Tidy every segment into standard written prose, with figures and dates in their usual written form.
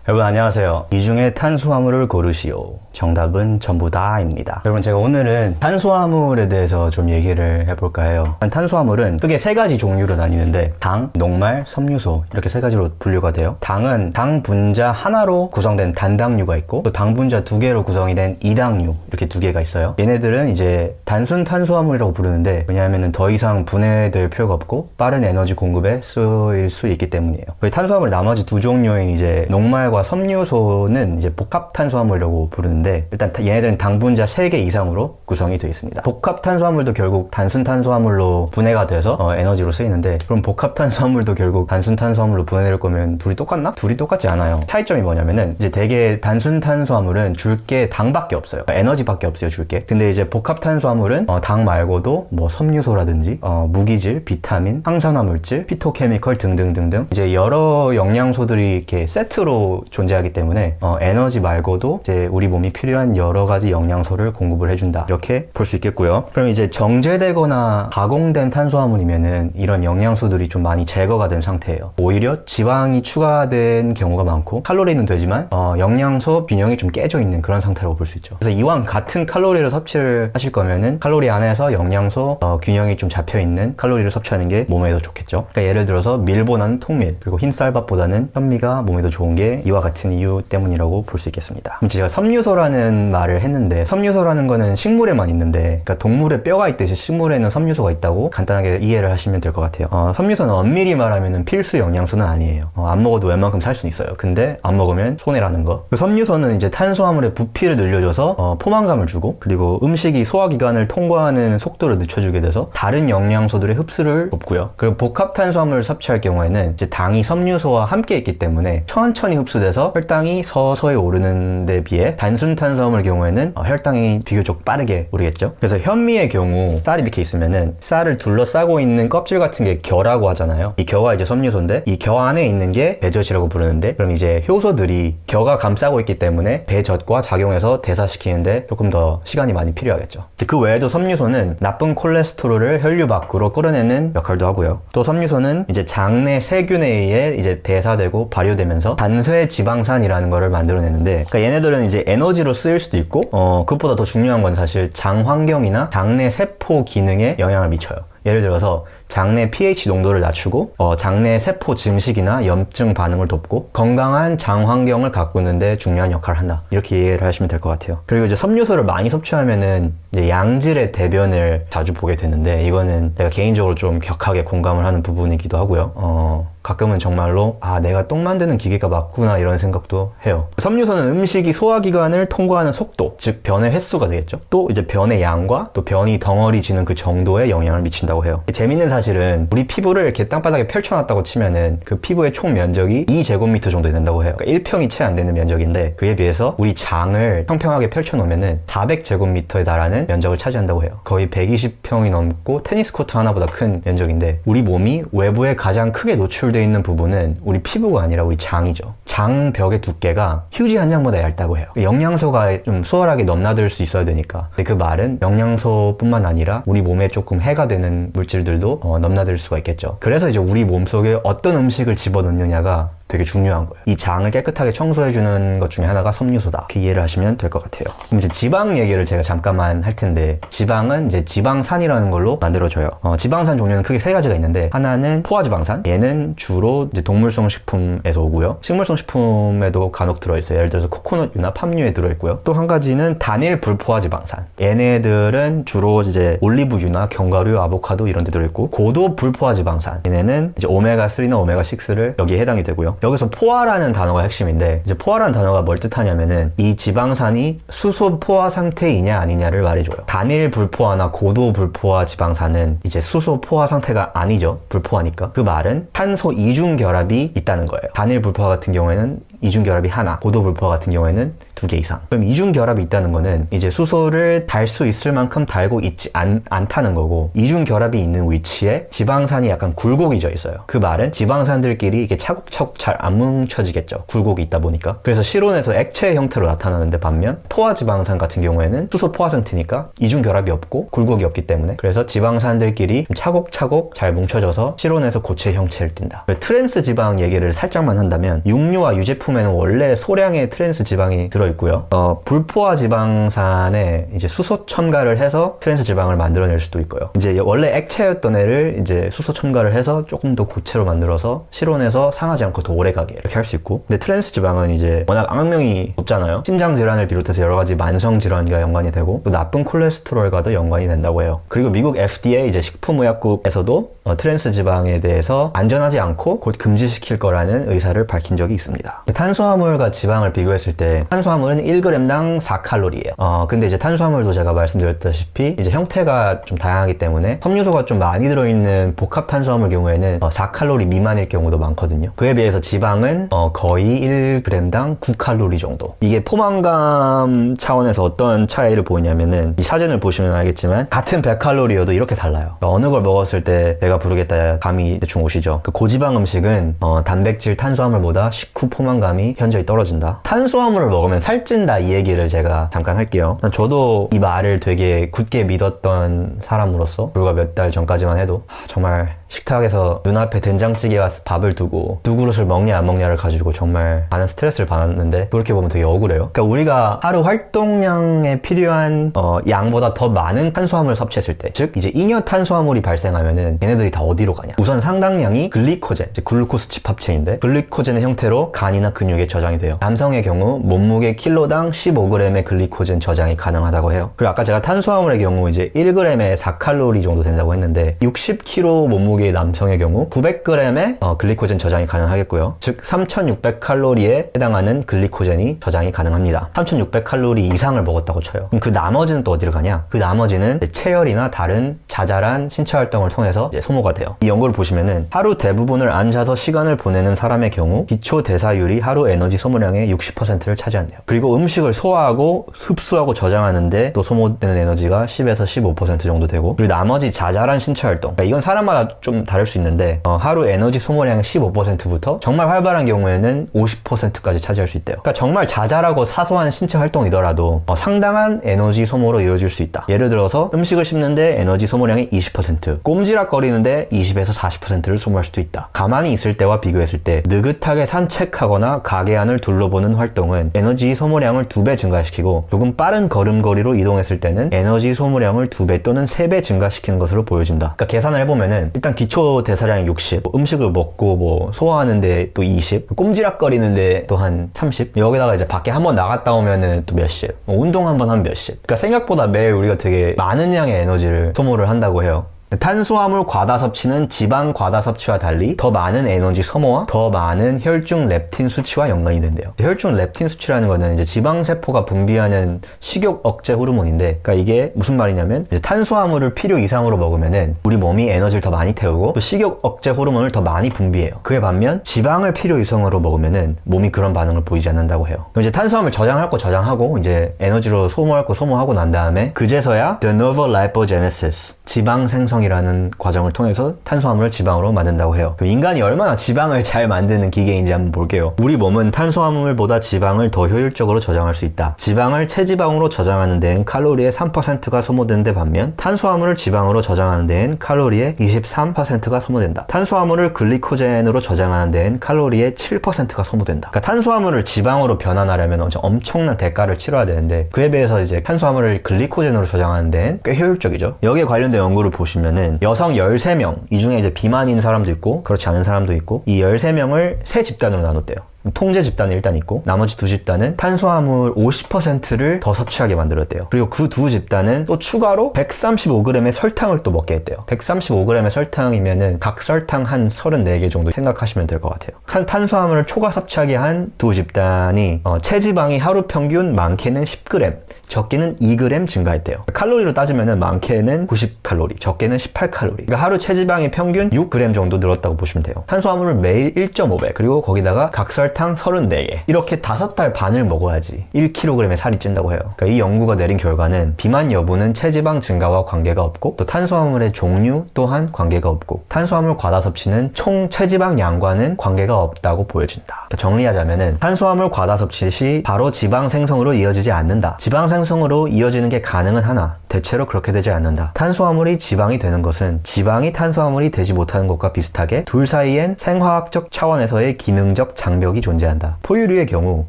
여러분 안녕하세요. 이 중에 탄수화물을 고르시오. 정답은 전부 다입니다. 여러분 제가 오늘은 탄수화물에 대해서 좀 얘기를 해볼까 해요. 탄수화물은 크게 세 가지 종류로 나뉘는데 당, 녹말, 섬유소 이렇게 세 가지로 분류가 돼요. 당은 당 분자 하나로 구성된 단당류가 있고 또 당 분자 두 개로 구성이 된 이당류 이렇게 두 개가 있어요. 얘네들은 이제 단순 탄수화물이라고 부르는데 왜냐하면 더 이상 분해될 필요가 없고 빠른 에너지 공급에 쓰일 수 있기 때문이에요. 탄수화물 나머지 두 종류인 이제 녹말과 섬유소는 이제 복합 탄수화물이라고 부르는데 일단 얘네들은 당 분자 3개 이상으로 구성이 되어 있습니다. 복합 탄수화물도 결국 단순 탄수화물로 분해가 돼서 에너지로 쓰이는데 그럼 복합 탄수화물도 결국 단순 탄수화물로 분해될 거면 둘이 똑같나? 둘이 똑같지 않아요. 차이점이 뭐냐면은 이제 되게 단순 탄수화물은 줄 게 당밖에 없어요. 에너지밖에 없어요, 줄 게. 근데 이제 복합 탄수화물은 당 말고도 뭐 섬유소라든지 무기질, 비타민, 항산화 물질, 피토케미컬 등등등등 이제 여러 영양소들이 이렇게 세트로 존재하기 때문에 에너지 말고도 이제 우리 몸이 필요한 여러 가지 영양소를 공급을 해준다. 이렇게 볼 수 있겠고요. 그럼 이제 정제되거나 가공된 탄수화물이면은 이런 영양소들이 좀 많이 제거가 된 상태예요. 오히려 지방이 추가된 경우가 많고 칼로리는 되지만 영양소 균형이 좀 깨져 있는 그런 상태라고 볼 수 있죠. 그래서 이왕 같은 칼로리를 섭취를 하실 거면은 칼로리 안에서 영양소 균형이 좀 잡혀 있는 칼로리를 섭취하는 게 몸에 더 좋겠죠. 그러니까 예를 들어서 밀보다는 통밀 그리고 흰쌀밥보다는 현미가 몸에 더 좋은 게 이와 같은 이유 때문이라고 볼 수 있겠습니다. 그럼 제가 섬유소라는 말을 했는데 섬유소라는 거는 식물에만 있는데 그러니까 동물에 뼈가 있듯이 식물에는 섬유소가 있다고 간단하게 이해를 하시면 될 것 같아요. 섬유소는 엄밀히 말하면 필수 영양소는 아니에요. 안 먹어도 웬만큼 살 수는 있어요. 근데 안 먹으면 손해라는 거. 그 섬유소는 이제 탄수화물의 부피를 늘려줘서 포만감을 주고 그리고 음식이 소화기관을 통과하는 속도를 늦춰주게 돼서 다른 영양소들의 흡수를 돕고요. 그리고 복합 탄수화물을 섭취할 경우에는 이제 당이 섬유소와 함께 있기 때문에 천천히 흡수돼서 혈당이 서서히 오르는 데 비해 단순 탄수화물의 경우에는 혈당이 비교적 빠르게 오르겠죠. 그래서 현미의 경우 쌀이 이렇게 있으면은 쌀을 둘러싸고 있는 껍질 같은 게 겨라고 하잖아요. 이 겨가 이제 섬유소인데 이 겨 안에 있는 게 배젖이라고 부르는데 그럼 이제 효소들이 겨가 감싸고 있기 때문에 배젖과 작용해서 대사시키는데 조금 더 시간이 많이 필요하겠죠. 그 외에도 섬유소는 나쁜 콜레스테롤을 혈류 밖으로 끌어내는 역할도 하고요. 또 섬유소는 이제 장내 세균에 의해 이제 대사되고 발효되면서 단쇄 지방산이라는 거를 만들어내는데 그러니까 얘네들은 이제 에너지로 쓰일 수도 있고 그것보다 더 중요한 건 사실 장 환경이나 장내 세포 기능에 영향을 미쳐요. 예를 들어서 장내 pH 농도를 낮추고 장내 세포 증식이나 염증 반응을 돕고 건강한 장 환경을 가꾸는 데 중요한 역할을 한다. 이렇게 이해를 하시면 될 것 같아요. 그리고 이제 섬유소를 많이 섭취하면은 이제 양질의 대변을 자주 보게 되는데 이거는 제가 개인적으로 좀 격하게 공감을 하는 부분이기도 하고요. 가끔은 정말로 내가 똥 만드는 기계가 맞구나 이런 생각도 해요. 섬유소는 음식이 소화기관을 통과하는 속도, 즉 변의 횟수가 되겠죠. 또 이제 변의 양과 또 변이 덩어리지는 그 정도에 영향을 미친다고 해요. 재밌는 사실은 우리 피부를 이렇게 땅바닥에 펼쳐놨다고 치면은 그 피부의 총 면적이 2제곱미터 정도 된다고 해요. 그러니까 1평이 채 안 되는 면적인데 그에 비해서 우리 장을 평평하게 펼쳐놓으면은 400제곱미터에 달하는 면적을 차지한다고 해요. 거의 120평이 넘고 테니스 코트 하나보다 큰 면적인데 우리 몸이 외부에 가장 크게 노출되어 있는 부분은 우리 피부가 아니라 우리 장이죠. 장벽의 두께가 휴지 한 장보다 얇다고 해요. 영양소가 좀 수월하게 넘나들 수 있어야 되니까. 근데 그 말은 영양소뿐만 아니라 우리 몸에 조금 해가 되는 물질들도 넘나들 수가 있겠죠. 그래서 이제 우리 몸속에 어떤 음식을 집어넣느냐가 되게 중요한 거예요. 이 장을 깨끗하게 청소해주는 것 중에 하나가 섬유소다. 이렇게 이해를 하시면 될 것 같아요. 그럼 이제 지방 얘기를 제가 잠깐만 할 텐데 지방은 이제 지방산이라는 걸로 만들어져요. 지방산 종류는 크게 세 가지가 있는데 하나는 포화지방산. 얘는 주로 이제 동물성 식품에서 오고요. 식물성 식품에도 간혹 들어있어요. 예를 들어서 코코넛유나 팜유에 들어있고요. 또 한 가지는 단일 불포화지방산. 얘네들은 주로 이제 올리브유나 견과류, 아보카도 이런 데 들어있고 고도 불포화지방산. 얘네는 이제 오메가3나 오메가6를 여기에 해당이 되고요. 여기서 포화라는 단어가 핵심인데 이제 포화라는 단어가 뭘 뜻하냐면은 이 지방산이 수소 포화 상태이냐 아니냐를 말해줘요. 단일 불포화나 고도 불포화 지방산은 이제 수소 포화 상태가 아니죠. 불포화니까. 그 말은 탄소 이중 결합이 있다는 거예요. 단일 불포화 같은 경우에는 이중 결합이 하나, 고도 불포화 같은 경우에는 2개 이상. 그럼 이중 결합이 있다는 거는 이제 수소를 달 수 있을 만큼 달고 있지 않다는 거고 이중 결합이 있는 위치에 지방산이 약간 굴곡이 있어요. 그 말은 지방산들끼리 이게 차곡차곡 잘 안 뭉쳐지겠죠. 굴곡이 있다 보니까. 그래서 실온에서 액체 형태로 나타나는데 반면 포화지방산 같은 경우에는 수소 포화 상태니까 이중 결합이 없고 굴곡이 없기 때문에 그래서 지방산들끼리 차곡차곡 잘 뭉쳐져서 실온에서 고체 형체를 띈다. 트랜스 지방 얘기를 살짝만 한다면 육류와 유제품 제품에는 원래 소량의 트랜스 지방이 들어있고요. 불포화 지방산에 이제 수소 첨가를 해서 트랜스 지방을 만들어낼 수도 있고요. 이제 원래 액체였던 애를 이제 수소 첨가를 해서 조금 더 고체로 만들어서 실온에서 상하지 않고 더 오래가게 이렇게 할 수 있고. 근데 트랜스 지방은 이제 워낙 악명이 높잖아요. 심장 질환을 비롯해서 여러 가지 만성 질환과 연관이 되고 또 나쁜 콜레스테롤과도 연관이 된다고 해요. 그리고 미국 FDA 이제 식품의약국에서도 트랜스 지방에 대해서 안전하지 않고 곧 금지시킬 거라는 의사를 밝힌 적이 있습니다. 탄수화물과 지방을 비교했을 때 탄수화물은 1g당 4칼로리예요. 근데 이제 탄수화물도 제가 말씀드렸다시피 이제 형태가 좀 다양하기 때문에 섬유소가 좀 많이 들어있는 복합 탄수화물 경우에는 4칼로리 미만일 경우도 많거든요. 그에 비해서 지방은 거의 1g당 9칼로리 정도. 이게 포만감 차원에서 어떤 차이를 보이냐면은 이 사진을 보시면 알겠지만 같은 100칼로리여도 이렇게 달라요. 그러니까 어느 걸 먹었을 때 배가 부르겠다 감이 대충 오시죠. 그 고지방 음식은 단백질 탄수화물보다 식후 포만감이 현저히 떨어진다. 탄수화물을 먹으면 살찐다 이 얘기를 제가 잠깐 할게요. 저도 이 말을 되게 굳게 믿었던 사람으로서 불과 몇 달 전까지만 해도 정말 식탁에서 눈앞에 된장찌개와 밥을 두고 두 그릇을 먹냐 안 먹냐를 가지고 정말 많은 스트레스를 받았는데 그렇게 보면 되게 억울해요. 그러니까 우리가 하루 활동량에 필요한 양보다 더 많은 탄수화물을 섭취했을 때, 즉 이제 잉여 탄수화물이 발생하면은 얘네들이 다 어디로 가냐? 우선 상당량이 글리코젠, 이제 글루코스 집합체인데 글리코젠의 형태로 간이나 근육에 저장이 돼요. 남성의 경우 몸무게 킬로당 15g의 글리코젠 저장이 가능하다고 해요. 그리고 아까 제가 탄수화물의 경우 이제 1g에 4칼로리 정도 된다고 했는데 60kg 몸무게 남성의 경우 900g의 글리코젠 저장이 가능하겠고요. 즉 3600칼로리에 해당하는 글리코젠이 저장이 가능합니다. 3600칼로리 이상을 먹었다고 쳐요. 그럼 그 나머지는 또 어디로 가냐? 그 나머지는 체열이나 다른 자잘한 신체 활동을 통해서 이제 소모가 돼요. 이 연구를 보시면은 하루 대부분을 앉아서 시간을 보내는 사람의 경우 기초 대사율이 하루 에너지 소모량의 60%를 차지한대요. 그리고 음식을 소화하고 흡수하고 저장하는데 또 소모되는 에너지가 10에서 15% 정도 되고, 그리고 나머지 자잘한 신체 활동, 그러니까 이건 사람마다 좀 다를 수 있는데 하루 에너지 소모량의 15%부터 정말 활발한 경우에는 50%까지 차지할 수 있대요. 그러니까 정말 자잘하고 사소한 신체 활동이더라도 상당한 에너지 소모로 이어질 수 있다. 예를 들어서 음식을 씹는데 에너지 소모량이 20%, 꼼지락거리는데 20에서 40%를 소모할 수도 있다. 가만히 있을 때와 비교했을 때 느긋하게 산책하거나 가게 안을 둘러보는 활동은 에너지 소모량을 2배 증가시키고 조금 빠른 걸음걸이로 이동했을 때는 에너지 소모량을 2배 또는 3배 증가시키는 것으로 보여진다. 그러니까 계산을 해보면은 일단 기초 대사량이 60, 음식을 먹고 소화하는데 또 20, 꼼지락거리는데 또 한 30, 여기다가 이제 밖에 한번 나갔다 오면은 또 몇십, 운동 한번 하면 몇십. 그러니까 생각보다 매일 우리가 되게 많은 양의 에너지를 소모를 한다고 해요. 탄수화물 과다 섭취는 지방 과다 섭취와 달리 더 많은 에너지 소모와 더 많은 혈중 렙틴 수치와 연관이 된대요. 혈중 렙틴 수치라는 거는 이제 지방세포가 분비하는 식욕 억제 호르몬인데, 그러니까 이게 무슨 말이냐면 이제 탄수화물을 필요 이상으로 먹으면은 우리 몸이 에너지를 더 많이 태우고 또 식욕 억제 호르몬을 더 많이 분비해요. 그에 반면 지방을 필요 이상으로 먹으면은 몸이 그런 반응을 보이지 않는다고 해요. 그럼 이제 탄수화물 저장할 거 저장하고 이제 에너지로 소모할 거 소모하고 난 다음에 그제서야 de novo lipogenesis, 지방 생성이라는 과정을 통해서 탄수화물을 지방으로 만든다고 해요. 인간이 얼마나 지방을 잘 만드는 기계인지 한번 볼게요. 우리 몸은 탄수화물보다 지방을 더 효율적으로 저장할 수 있다. 지방을 체지방으로 저장하는 데엔 칼로리의 3%가 소모되는데 반면 탄수화물을 지방으로 저장하는 데엔 칼로리의 23%가 소모된다. 탄수화물을 글리코젠으로 저장하는 데엔 칼로리의 7%가 소모된다. 그러니까 탄수화물을 지방으로 변환하려면 엄청난 대가를 치러야 되는데 그에 비해서 이제 탄수화물을 글리코젠으로 저장하는 데엔 꽤 효율적이죠. 여기에 관련된 연구를 보시면은 여성 13명, 이 중에 이제 비만인 사람도 있고 그렇지 않은 사람도 있고, 이 13명을 세 집단으로 나눴대요. 통제 집단이 일단 있고 나머지 두 집단은 탄수화물 50%를 더 섭취하게 만들었대요. 그리고 그 두 집단은 또 추가로 135g의 설탕을 또 먹게 했대요. 135g의 설탕이면은 각 설탕 한 34개 정도 생각하시면 될 것 같아요. 탄수화물을 초과 섭취하게 한 두 집단이 체지방이 하루 평균 많게는 10g, 적게는 2g 증가했대요. 칼로리로 따지면은 많게는 90칼로리, 적게는 18칼로리. 그러니까 하루 체지방이 평균 6g 정도 늘었다고 보시면 돼요. 탄수화물을 매일 1.5배, 그리고 거기다가 각설탕 34개. 이렇게 5달 반을 먹어야지 1kg의 살이 찐다고 해요. 그러니까 이 연구가 내린 결과는 비만 여부는 체지방 증가와 관계가 없고 또 탄수화물의 종류 또한 관계가 없고 탄수화물 과다 섭취는 총 체지방 양과는 관계가 없다고 보여진다. 그러니까 정리하자면은 탄수화물 과다 섭취 시 바로 지방 생성으로 이어지지 않는다. 지방 생성으로 이어지는 게 가능은 하나 대체로 그렇게 되지 않는다. 탄수화물이 지방이 되는 것은 지방이 탄수화물이 되지 못하는 것과 비슷하게 둘 사이엔 생화학적 차원에서의 기능적 장벽이 화학이 존재한다. 포유류의 경우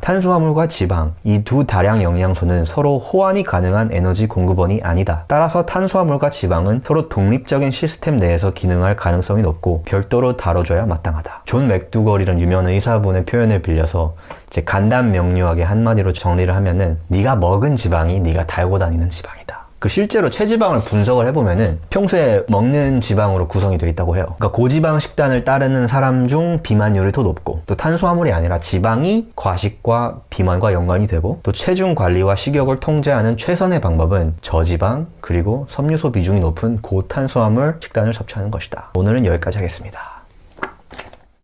탄수화물과 지방, 이 두 다량 영양소는 서로 호환이 가능한 에너지 공급원이 아니다. 따라서 탄수화물과 지방은 서로 독립적인 시스템 내에서 기능할 가능성이 높고 별도로 다뤄줘야 마땅하다. 존 맥두걸이라는 유명한 의사분의 표현을 빌려서 이제 간단 명료하게 한마디로 정리를 하면은 네가 먹은 지방이 네가 달고 다니는 지방이다. 그 실제로 체지방을 분석을 해보면은 평소에 먹는 지방으로 구성이 되어 있다고 해요. 그러니까 고지방 식단을 따르는 사람 중 비만율이 더 높고, 또 탄수화물이 아니라 지방이 과식과 비만과 연관이 되고, 또 체중 관리와 식욕을 통제하는 최선의 방법은 저지방 그리고 섬유소 비중이 높은 고탄수화물 식단을 섭취하는 것이다. 오늘은 여기까지 하겠습니다.